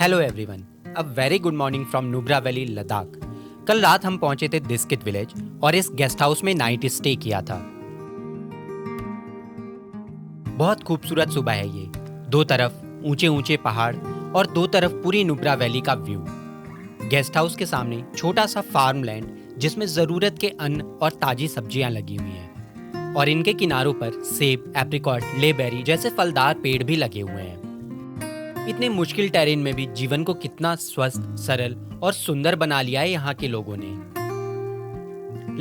Hello everyone, a very good morning from Nubra valley, Ladakh. कल रात हम पहुंचे थे दिस्कित विलेज और इस गेस्ट हाउस में नाइट स्टे किया था। बहुत खूबसूरत सुबह है ये। दो तरफ ऊंचे ऊंचे पहाड़ और दो तरफ पूरी नुब्रा वैली का व्यू। गेस्ट हाउस के सामने छोटा सा फार्म लैंड जिसमें जरूरत के अन्न और ताजी सब्जियां लगी हुई हैं और इनके किनारों पर सेब, एप्रिकॉट, लेबेरी जैसे फलदार पेड़ भी लगे हुए हैं। इतने मुश्किल टेरेन में भी जीवन को कितना स्वस्थ, सरल और सुंदर बना लिया है यहाँ के लोगों ने।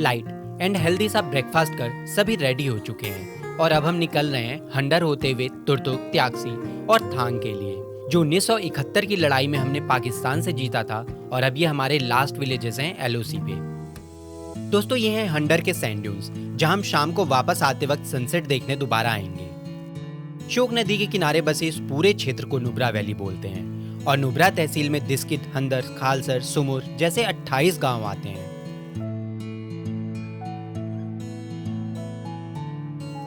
लाइट एंड हेल्दी सा ब्रेकफास्ट कर सभी रेडी हो चुके हैं और अब हम निकल रहे हैं हंडर होते हुए तुर्तुक, त्याक्सी और थांग के लिए, जो 1971 की लड़ाई में हमने पाकिस्तान से जीता था और अब ये हमारे लास्ट विलेजेस हैं एलओसी पे। दोस्तों, ये हैं हंडर के सैंड ड्यून्स, जहां हम शाम को वापस आते वक्त सनसेट देखने दोबारा आएंगे। श्योक नदी के किनारे बसे इस पूरे क्षेत्र को नुब्रा वैली बोलते हैं और नुब्रा तहसील में दिस्कित, हंदर, खालसर, सुमुर जैसे 28 गांव आते हैं।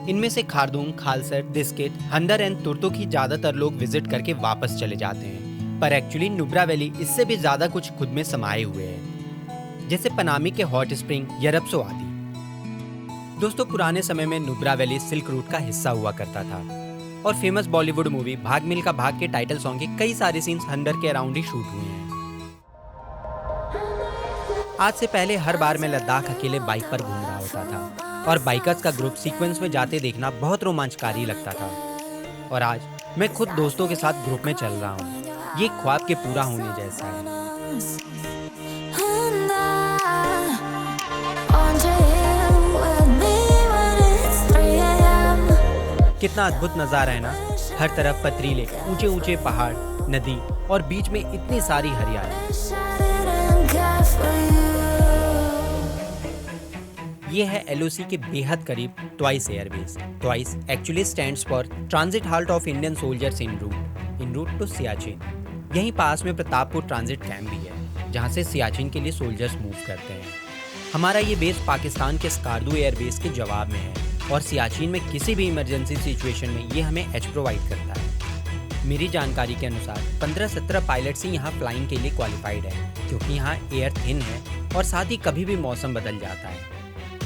इनमें से खारदूंग, खालसर, दिस्कित, हंदर एंड तुर्तुक ही ज्यादातर लोग विजिट करके वापस चले जाते हैं, पर एक्चुअली नुब्रा वैली इससे भी ज्यादा कुछ खुद में समाये हुए है, जैसे पनामी के हॉट स्प्रिंग, यरप्सो आदि। दोस्तों, पुराने समय में नुब्रा वैली सिल्क रूट का हिस्सा हुआ करता था और फेमस बॉलीवुड मूवी भाग मिल्खा भाग के टाइटल सॉन्ग के कई सारे सीन्स हंडर के अराउंड ही शूट हुए हैं। आज से पहले हर बार मैं लद्दाख अकेले बाइक पर घूम रहा होता था और बाइकर्स का ग्रुप सीक्वेंस में जाते देखना बहुत रोमांचकारी लगता था, और आज मैं खुद दोस्तों के साथ ग्रुप में चल रहा हूँ। ये ख्वाब के पूरा होने जैसा है। कितना अद्भुत नजारा है ना। हर तरफ पथरीले ऊंचे ऊंचे पहाड़, नदी और बीच में इतनी सारी हरियाली। ये है एलओसी के बेहद करीब TWICE airbase. TWICE actually stands for transit halt of Indian soldiers in route to Siachen. यहीं पास में प्रतापपुर ट्रांजिट कैंप भी है, जहां से सियाचिन के लिए सोल्जर्स मूव करते हैं। हमारा ये बेस पाकिस्तान के स्कार्दू एयरबेस के जवाब में है और सियाचिन में किसी भी इमरजेंसी सिचुएशन में ये हमें एच प्रोवाइड करता है। मेरी जानकारी के अनुसार 15-17 पायलट्स ही यहाँ फ्लाइंग के लिए क्वालिफाइड है, क्योंकि यहाँ एयर थिन है और साथ ही कभी भी मौसम बदल जाता है।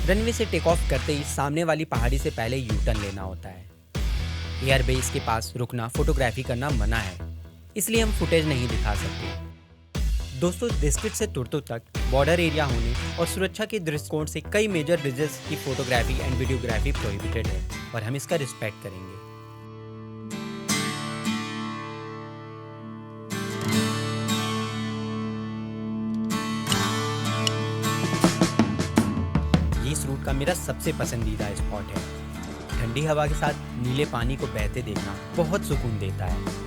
रनवे से टेक ऑफ करते ही सामने वाली पहाड़ी से पहले यू टर्न लेना होता है। एयरबेस के पास रुकना, फोटोग्राफी करना मना है, इसलिए हम फुटेज नहीं दिखा सकते। दोस्तों, दिस्कित से तुर्तुक तक बॉर्डर एरिया होने और सुरक्षा के दृष्टिकोण से कई मेजर ब्रिजेस की फोटोग्राफी एंड वीडियोग्राफी प्रोहिबिटेड है और हम इसका रिस्पेक्ट करेंगे। ये इस रूट का मेरा सबसे पसंदीदा स्पॉट है। ठंडी हवा के साथ नीले पानी को बहते देखना बहुत सुकून देता है।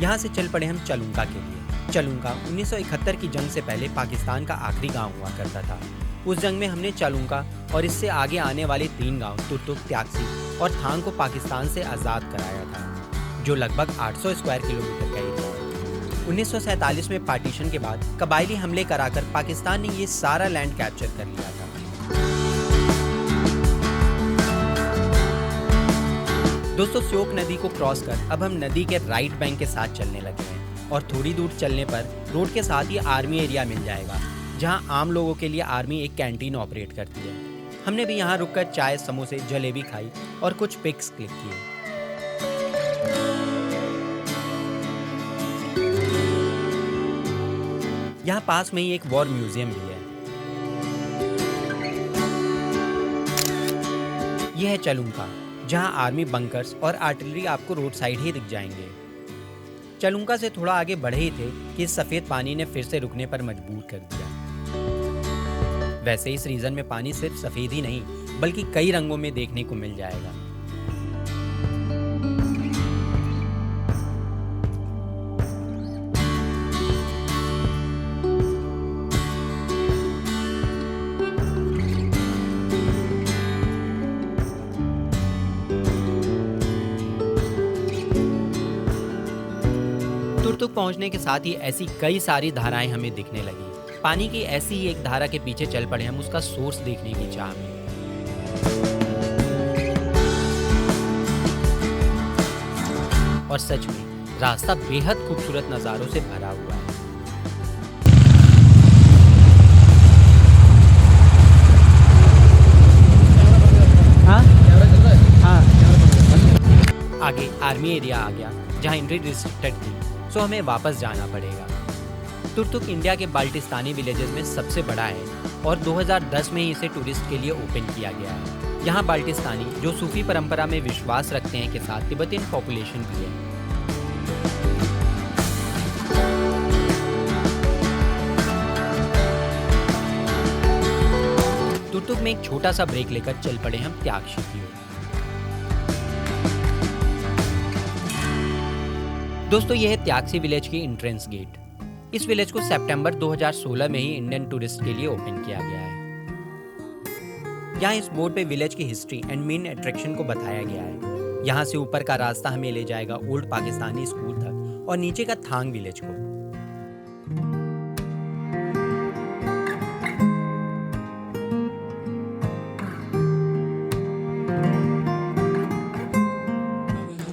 यहाँ से चल पड़े हम चलुंका के लिए। चलुंका 1971 की जंग से पहले पाकिस्तान का आखिरी गांव हुआ करता था। उस जंग में हमने चलुंका और इससे आगे आने वाले 3 गांव तुर्तुक, त्याक्सी और थांग को पाकिस्तान से आज़ाद कराया था, जो लगभग 800 स्क्वायर किलोमीटर का एरिया है। 1947 में पार्टीशन के बाद कबायली हमले कराकर पाकिस्तान ने ये सारा लैंड कैप्चर कर लिया था। दोस्तों, श्योक नदी को क्रॉस कर अब हम नदी के राइट बैंक के साथ चलने लगे हैं और थोड़ी दूर चलने पर रोड के साथ ही आर्मी एरिया मिल जाएगा, जहां आम लोगों के लिए आर्मी एक कैंटीन ऑपरेट करती है। हमने भी यहां रुककर चाय, समोसे, जलेबी खाई और कुछ पिक्स क्लिक किए। यहाँ पास में ही एक वॉर म्यूजियम भी है। यह है चलुंका, जहां आर्मी बंकर्स और आर्टिलरी आपको रोड साइड ही दिख जाएंगे। चलुंका से थोड़ा आगे बढ़े ही थे कि इस सफेद पानी ने फिर से रुकने पर मजबूर कर दिया। वैसे इस रीजन में पानी सिर्फ सफेद ही नहीं बल्कि कई रंगों में देखने को मिल जाएगा। तुर्तुक पहुंचने के साथ ही ऐसी कई सारी धाराएं हमें दिखने लगी। पानी की ऐसी ही एक धारा के पीछे चल पड़े हम उसका सोर्स देखने की चाह में। और सच में रास्ता बेहद खूबसूरत नज़ारों से भरा हुआ है। हाँ? हाँ। आगे आर्मी एरिया आ गया जहाँ एंट्री रिस्ट्रिक्टेड थी, सो हमें वापस जाना पड़ेगा। तुर्तुक इंडिया के बाल्टिस्तानी विलेजेस में सबसे बड़ा है और 2010 में ही इसे टूरिस्ट के लिए ओपन किया गया है। यहाँ बाल्टिस्तानी जो सूफी परंपरा में विश्वास रखते हैं के साथ तिब्बतियन पॉपुलेशन भी है। तुर्तुक में एक छोटा सा ब्रेक लेकर चल पड़े हम त्यागशी की ओर। दोस्तों, यह है त्यागशी विलेज की एंट्रेंस गेट। इस विलेज को सितंबर 2016 में ही इंडियन टूरिस्ट के लिए ओपन किया गया है। यहाँ इस बोर्ड पे विलेज की हिस्ट्री एंड मेन अट्रैक्शन को बताया गया है। यहाँ से ऊपर का रास्ता हमें ले जाएगा ओल्ड पाकिस्तानी स्कूल तक और नीचे का थांग विलेज को।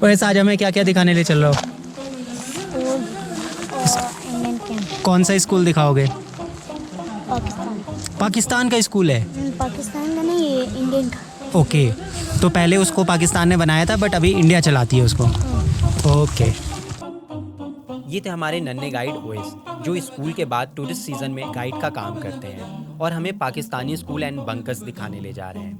वैसे आज हमें क्या क्या दिखाने ले चल रहे हो? Indian camp. कौन सा स्कूल दिखाओगे? पाकिस्तान। पाकिस्तान का स्कूल है? पाकिस्तान का नहीं, ये इंडियन का। ओके, तो पहले उसको पाकिस्तान ने बनाया था बट अभी इंडिया चलाती है उसको। ओके। ये थे हमारे नन्हे गाइड ओएस जो स्कूल के बाद टूरिस्ट सीजन में गाइड का काम करते हैं और हमें पाकिस्तानी स्कूल एंड बंकर्स दिखाने ले जा रहे हैं।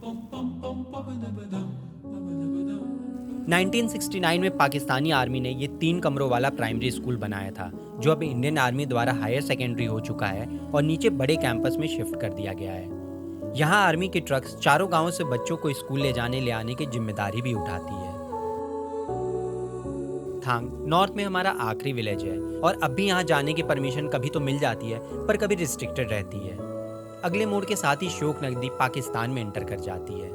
1969 में पाकिस्तानी आर्मी ने ये 3 कमरों वाला प्राइमरी स्कूल बनाया था जो अब इंडियन आर्मी द्वारा हायर सेकेंडरी हो चुका है और नीचे बड़े कैंपस में शिफ्ट कर दिया गया है। यहाँ आर्मी के ट्रक्स चारों गांवों से बच्चों को स्कूल ले जाने ले आने की जिम्मेदारी भी उठाती है। थांग नॉर्थ में हमारा आखिरी विलेज है और अब भी यहाँ जाने की परमिशन कभी तो मिल जाती है पर कभी रिस्ट्रिक्टेड रहती है। अगले मोड़ के साथ ही शोक नदी पाकिस्तान में एंटर कर जाती है।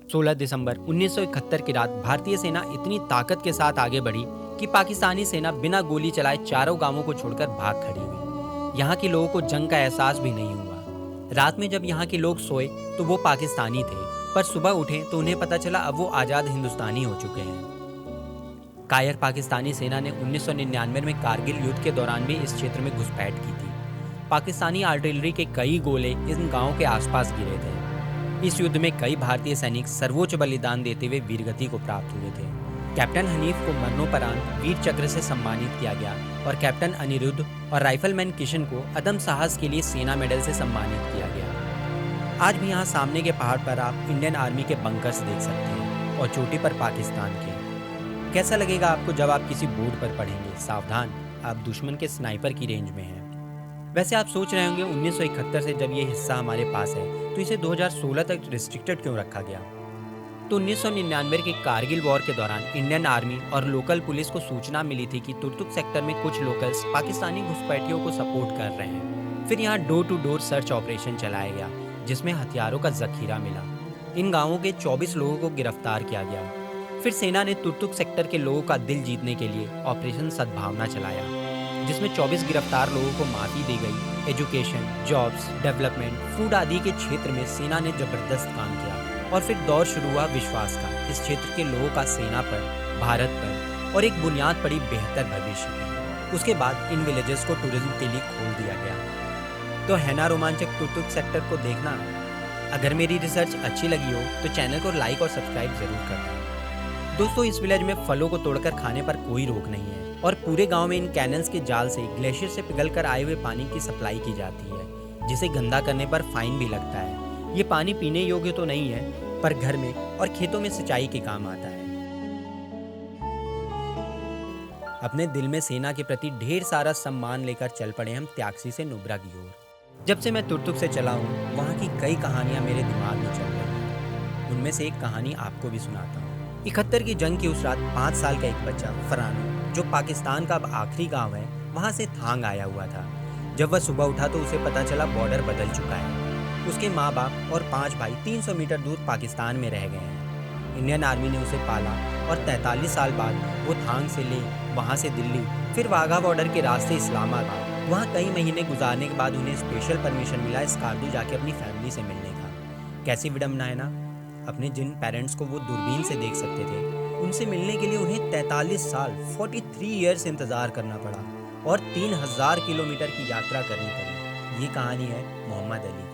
16 दिसंबर 1971 की रात भारतीय सेना इतनी ताकत के साथ आगे बढ़ी कि पाकिस्तानी सेना बिना गोली चलाए चारों गांवों को छोड़कर भाग खड़ी हुई। यहाँ के लोगों को जंग का एहसास भी नहीं हुआ। रात में जब यहाँ के लोग सोए तो वो पाकिस्तानी थे, पर सुबह उठे तो उन्हें पता चला अब वो आज़ाद हिंदुस्तानी हो चुके हैं। कायर पाकिस्तानी सेना ने 1999 में कारगिल युद्ध के दौरान भी इस क्षेत्र में घुसपैठ की थी। पाकिस्तानी आर्टिलरी के कई गोले इन गाँवों के आसपास गिरे थे। इस युद्ध में कई भारतीय सैनिक सर्वोच्च बलिदान देते हुए वीरगति को प्राप्त हुए थे। कैप्टन हनीफ को मरणोपरांत वीर चक्र से सम्मानित किया गया और कैप्टन अनिरुद्ध और राइफलमैन किशन को अदम साहस के लिए सेना मेडल से सम्मानित किया गया। आज भी यहाँ सामने के पहाड़ पर आप इंडियन आर्मी के बंकर्स देख सकते हैं और चोटी पर पाकिस्तान के। कैसा लगेगा आपको जब आप किसी बोर्ड पर पढ़ेंगे, सावधान, आप दुश्मन के स्नाइपर की रेंज में हैं। वैसे आप सोच रहे होंगे 1971 से जब ये हिस्सा हमारे पास है तो इसे 2016 तक रिस्ट्रिक्टेड क्यों रखा गया? तो 1999 के कारगिल वॉर के दौरान इंडियन आर्मी और लोकल पुलिस को सूचना मिली थी कि तुर्तुक सेक्टर में कुछ लोकल्स पाकिस्तानी घुसपैठियों को सपोर्ट कर रहे हैं। फिर यहाँ door to door search operation चलाया गया जिसमें हथियारों का जखीरा मिला। इन गाँवों के 24 लोगों को गिरफ्तार किया गया। फिर सेना ने तुर्तुक सेक्टर के लोगों का दिल जीतने के लिए ऑपरेशन सद्भावना चलाया जिसमें 24 गिरफ्तार लोगों को माफी दी गई। एजुकेशन, जॉब्स, डेवलपमेंट, फूड आदि के क्षेत्र में सेना ने जबरदस्त काम किया और फिर दौर शुरू हुआ विश्वास का। इस क्षेत्र के लोगों का सेना पर, भारत पर और एक बुनियाद पड़ी बेहतर भविष्य की। उसके बाद इन विलेजेस को टूरिज्म के लिए खोल दिया गया। तो है ना रोमांचक तुर्तुक सेक्टर को देखना। अगर मेरी रिसर्च अच्छी लगी हो तो चैनल को लाइक और सब्सक्राइब जरूर करना। दोस्तों, इस विलेज में फलों को तोड़कर खाने पर कोई रोक नहीं है और पूरे गांव में इन कैनल्स के जाल से ग्लेशियर से पिघलकर आए हुए पानी की सप्लाई की जाती है जिसे गंदा करने पर फाइन भी लगता है। ये पानी पीने योग्य तो नहीं है पर घर में और खेतों में सिंचाई के काम आता है। अपने दिल में सेना के प्रति ढेर सारा सम्मान लेकर चल पड़े हम त्यागशी से नुब्रा की ओर। जब से मैं तुर्तुक से चला हूँ वहाँ की कई कहानियाँ मेरे दिमाग में चल रही हैं। उनमें से एक कहानी आपको भी सुनाता हूँ। 71 की जंग की उस रात 5 साल का एक बच्चा फरानो जो पाकिस्तान का अब आखिरी गांव है वहां से थांग आया हुआ था। जब वह सुबह उठा तो उसे पता चला बॉर्डर बदल चुका है। उसके माँ बाप और 5 भाई 300 मीटर दूर पाकिस्तान में रह गए हैं। इंडियन आर्मी ने उसे पाला और 43 साल बाद वो थांग से ले वहाँ से दिल्ली फिर वाघा बॉर्डर के रास्ते इस्लामाबाद। वहाँ कई महीने गुजारने के बाद उन्हें स्पेशल परमिशन मिला स्कार्दू जाके अपनी फैमिली से मिलने का। कैसी विडम्बना है ना। अपने जिन पेरेंट्स को वो दूरबीन से देख सकते थे, उनसे मिलने के लिए उन्हें 43 साल 43 ईयर्स इंतज़ार करना पड़ा और 3000 किलोमीटर की यात्रा करनी पड़ी। ये कहानी है मोहम्मद अली की।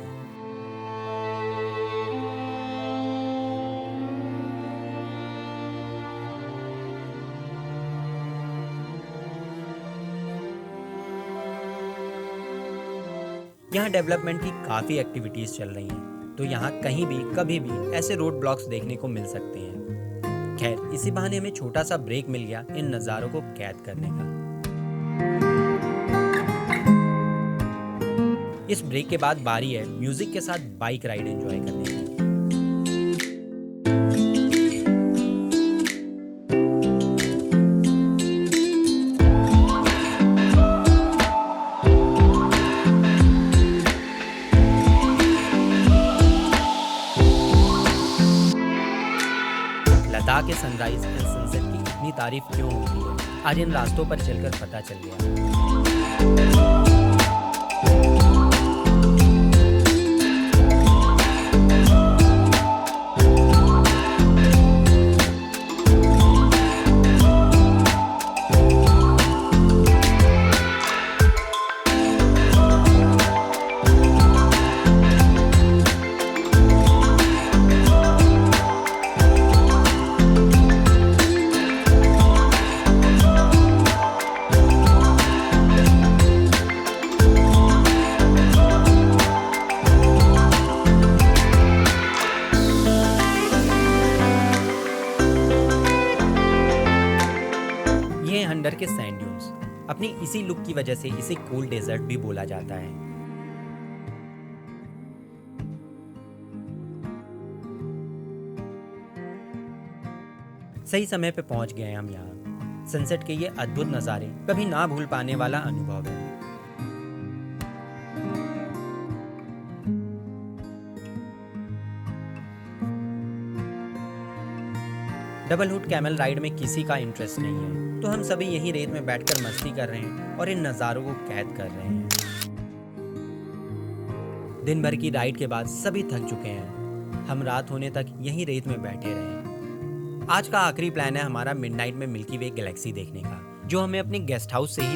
यहाँ डेवलपमेंट की काफ़ी एक्टिविटीज़ चल रही हैं, तो यहाँ कहीं भी कभी भी ऐसे रोड ब्लॉक्स देखने को मिल सकते हैं। खैर, इसी बहाने हमें छोटा सा ब्रेक मिल गया इन नज़ारों को कैद करने का। इस ब्रेक के बाद बारी है म्यूजिक के साथ बाइक राइड एंजॉय करने की। लद्दाख के सनराइज एंड सनसेट की इतनी तारीफ क्यों होती है, आज इन रास्तों पर चलकर पता चल गया। हंडर के सैंड ड्यून्स, अपनी इसी लुक की वजह से इसे कूल डेजर्ट भी बोला जाता है। सही समय पे पहुंच गए हम यहाँ। सनसेट के ये अद्भुत नज़ारे कभी ना भूल पाने वाला अनुभव है। डबल हुड कैमल राइड में किसी का इंटरेस्ट नहीं है, तो हम सभी यहीं रेत में बैठकर मस्ती कर रहे हैं और इन नज़ारों को कैद कर रहे हैं। दिन भर की राइड के बाद सभी थक चुके हैं। हम रात होने तक यहीं रेत में बैठे रहे। आज का आखिरी प्लान है हमारा मिडनाइट में मिल्की वे गैलेक्सी देखने का, जो हमें अपने गेस्ट हाउस से ही